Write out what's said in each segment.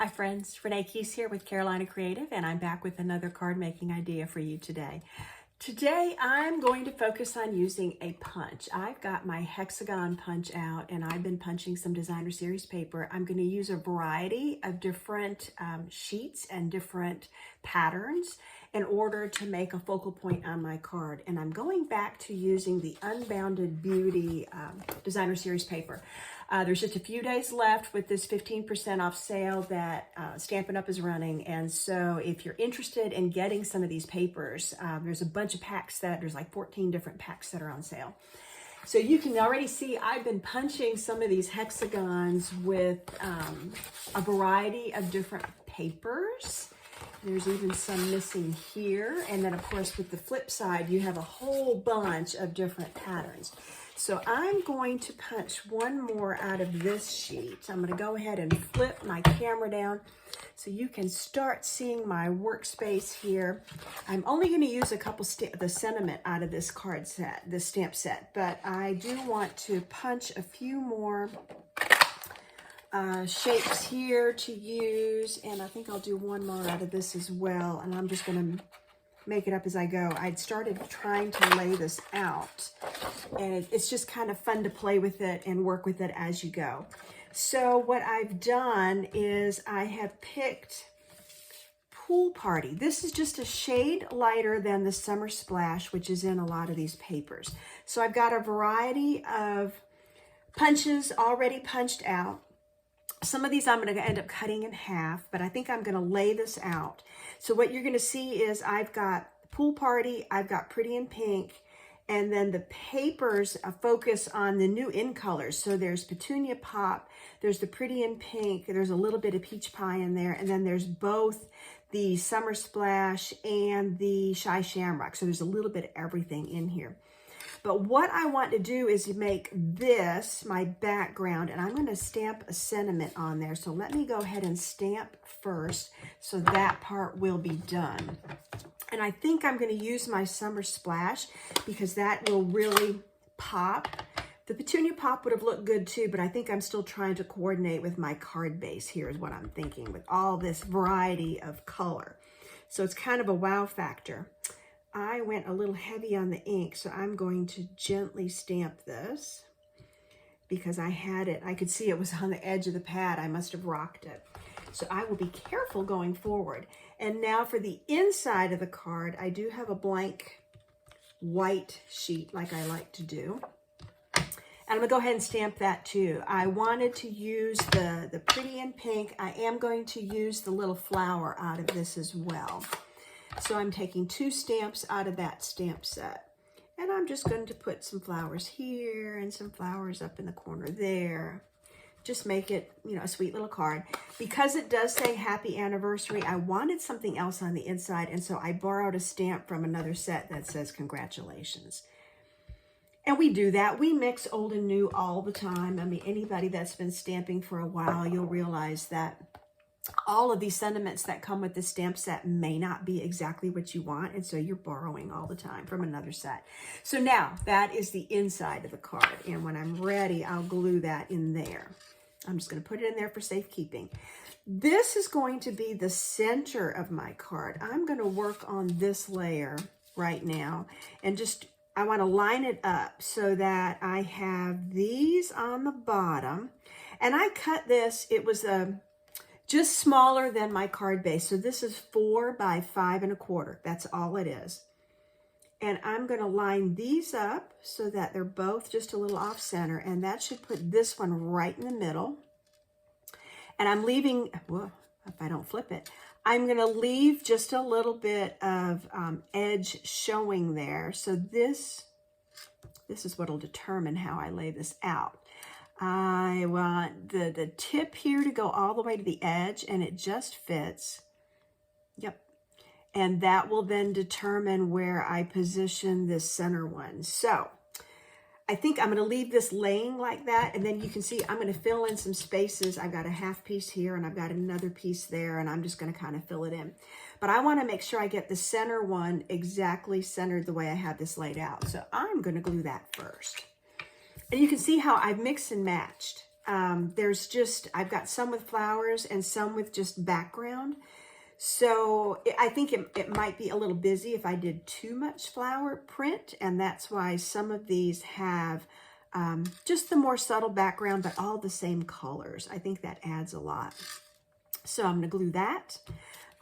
Hi friends, Renee Keese here with Carolina Creative, and I'm back with another card making idea for you today. Today I'm going to focus on using a punch. I've got my Hexagon punch out and I've been punching some designer series paper. I'm going to use a variety of different sheets and different patterns in order to make a focal point on my card. And I'm going back to using the Unbounded Beauty designer series paper. There's just a few days left with this 15% off sale that Stampin' Up! Is running. And so if you're interested in getting some of these papers, there's a bunch of packs there's like 14 different packs that are on sale. So you can already see I've been punching some of these hexagons with a variety of different papers. There's even some missing here. And then of course with the flip side, you have a whole bunch of different patterns. So I'm going to punch one more out of this sheet. I'm going to go ahead and flip my camera down so you can start seeing my workspace here. I'm only going to use a couple the sentiment out of this card set, this stamp set, but I do want to punch a few more shapes here to use, and I think I'll do one more out of this as well, and I'm just going to make it up as I go. I'd started trying to lay this out, and it's just kind of fun to play with it and work with it as you go. So what I've done is I have picked Pool Party. This is just a shade lighter than the Summer Splash, which is in a lot of these papers. So I've got a variety of punches already punched out. Some of these I'm going to end up cutting in half, but I think I'm going to lay this out. So what you're going to see is I've got Pool Party, I've got Pretty in Pink, and then the papers focus on the new in colors. So there's Petunia Pop, there's the Pretty in Pink, there's a little bit of Peach Pie in there, and then there's both the Summer Splash and the Shy Shamrock. So there's a little bit of everything in here. But what I want to do is make this my background, and I'm going to stamp a sentiment on there. So let me go ahead and stamp first so that part will be done. And I think I'm going to use my Summer Splash because that will really pop. The Petunia Pop would have looked good too, but I think I'm still trying to coordinate with my card base here is what I'm thinking with all this variety of color. So it's kind of a wow factor. I went a little heavy on the ink, so I'm going to gently stamp this because I had it. I could see it was on the edge of the pad. I must have rocked it. So I will be careful going forward. And now for the inside of the card, I do have a blank white sheet like I like to do. And I'm going to go ahead and stamp that too. I wanted to use the Pretty in Pink. I am going to use the little flower out of this as well. So I'm taking 2 stamps out of that stamp set. And I'm just going to put some flowers here and some flowers up in the corner there. Just make it, you know, a sweet little card. Because it does say Happy Anniversary, I wanted something else on the inside. And so I borrowed a stamp from another set that says Congratulations. And we do that. We mix old and new all the time. I mean, anybody that's been stamping for a while, you'll realize that all of these sentiments that come with this stamp set may not be exactly what you want, and so you're borrowing all the time from another set. So now that is the inside of the card, and when I'm ready, I'll glue that in there. I'm just going to put it in there for safekeeping. This is going to be the center of my card. I'm going to work on this layer right now, and I want to line it up so that I have these on the bottom, and I cut this. It was just smaller than my card base. So this is 4 by 5 1/4. That's all it is. And I'm going to line these up so that they're both just a little off center. And that should put this one right in the middle. And I'm leaving, well, if I don't flip it, I'm going to leave just a little bit of edge showing there. So this is what will determine how I lay this out. I want the tip here to go all the way to the edge, and it just fits. Yep. And that will then determine where I position this center one. So I think I'm going to leave this laying like that, and then you can see I'm going to fill in some spaces. I've got a half piece here, and I've got another piece there, and I'm just going to kind of fill it in. But I want to make sure I get the center one exactly centered the way I have this laid out. So I'm going to glue that first. And you can see how I've mixed and matched I've got some with flowers and some with just background. So I think it might be a little busy if I did too much flower print, and that's why some of these have just the more subtle background, but all the same colors. I think that adds a lot. So I'm going to glue that.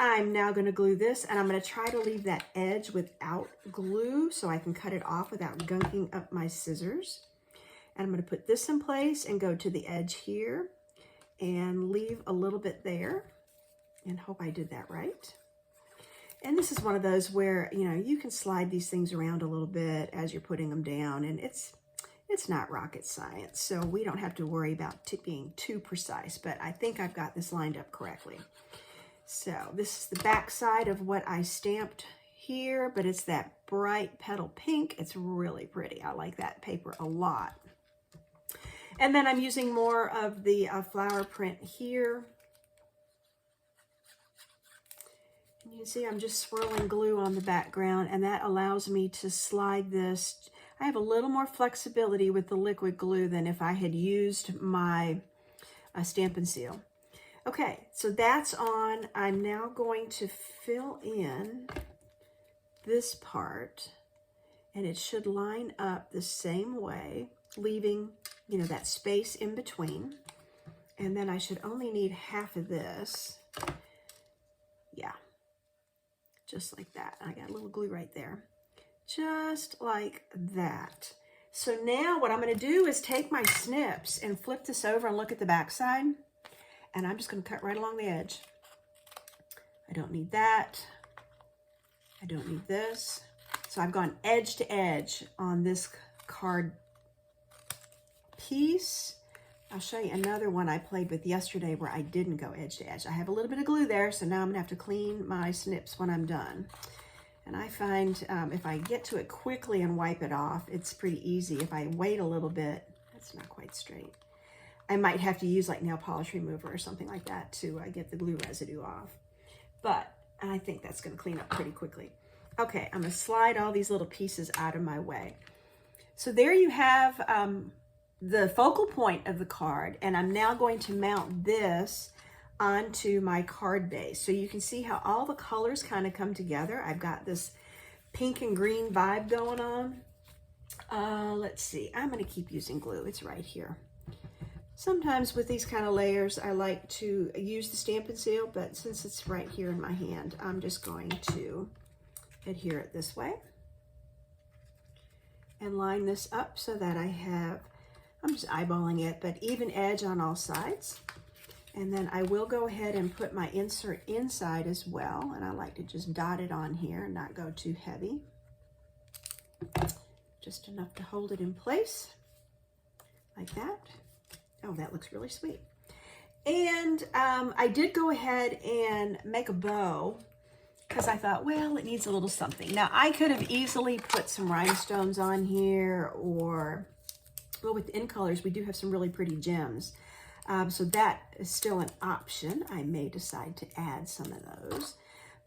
I'm now going to glue this, and I'm going to try to leave that edge without glue so I can cut it off without gunking up my scissors. And I'm going to put this in place and go to the edge here and leave a little bit there, and hope I did that right. And this is one of those where, you know, you can slide these things around a little bit as you're putting them down, and it's not rocket science, so we don't have to worry about being too precise, but I think I've got this lined up correctly. So this is the back side of what I stamped here, but it's that bright petal pink. It's really pretty. I like that paper a lot. And then I'm using more of the flower print here. And you can see I'm just swirling glue on the background, and that allows me to slide this. I have a little more flexibility with the liquid glue than if I had used my Stampin' Seal. Okay, so that's on. I'm now going to fill in this part, and it should line up the same way, leaving, you know, that space in between. And then I should only need half of this. Yeah, just like that. I got a little glue right there. Just like that. So now what I'm going to do is take my snips and flip this over and look at the back side. And I'm just going to cut right along the edge. I don't need that. I don't need this. So I've gone edge to edge on this card piece. I'll show you another one I played with yesterday where I didn't go edge to edge. I have a little bit of glue there, so now I'm going to have to clean my snips when I'm done. And I find if I get to it quickly and wipe it off, it's pretty easy. If I wait a little bit, that's not quite straight. I might have to use like nail polish remover or something like that to get the glue residue off. But I think that's going to clean up pretty quickly. Okay, I'm going to slide all these little pieces out of my way. So there you have the focal point of the card, and I'm now going to mount this onto my card base. So you can see how all the colors kind of come together. I've got this pink and green vibe going on. Let's see, I'm going to keep using glue. It's right here. Sometimes with these kind of layers, I like to use the Stampin' Seal, but since it's right here in my hand, I'm just going to adhere it this way and line this up so that I have, I'm just eyeballing it, but even edge on all sides. And then I will go ahead and put my insert inside as well, and I like to just dot it on here and not go too heavy. Just enough to hold it in place, like that. Oh, that looks really sweet. And I did go ahead and make a bow because I thought, well, it needs a little something. Now, I could have easily put some rhinestones on here, or, well, with the in colors, we do have some really pretty gems. So that is still an option. I may decide to add some of those.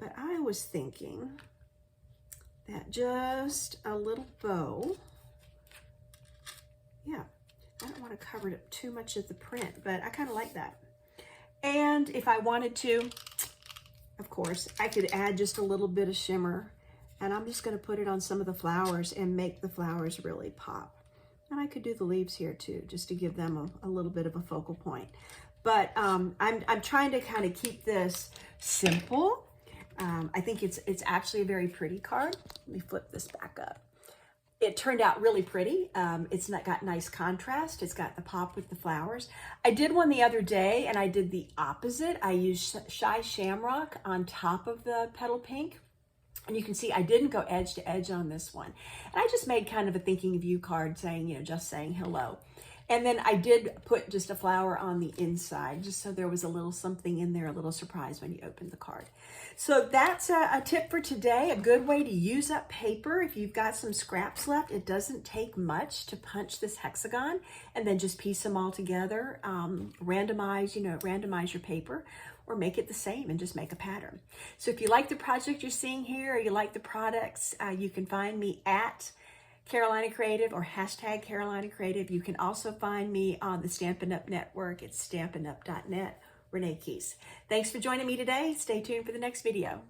But I was thinking that just a little bow, yeah. I don't want to cover up too much of the print, but I kind of like that. And if I wanted to, of course, I could add just a little bit of shimmer, and I'm just going to put it on some of the flowers and make the flowers really pop. And I could do the leaves here too, just to give them a little bit of a focal point. But I'm trying to kind of keep this simple. I think it's actually a very pretty card. Let me flip this back up. It turned out really pretty. It's got nice contrast. It's got the pop with the flowers. I did one the other day, and I did the opposite. I used Shy Shamrock on top of the petal pink. And you can see I didn't go edge to edge on this one. And I just made kind of a thinking of you card saying, you know, just saying hello. And then I did put just a flower on the inside, just so there was a little something in there, a little surprise when you opened the card. So that's a tip for today, a good way to use up paper. If you've got some scraps left, it doesn't take much to punch this hexagon and then just piece them all together, randomize your paper, or make it the same and just make a pattern. So if you like the project you're seeing here, or you like the products, you can find me at Carolina Creative or hashtag Carolina Creative. You can also find me on the Stampin' Up! Network. It's stampinup.net. Renee Keys. Thanks for joining me today. Stay tuned for the next video.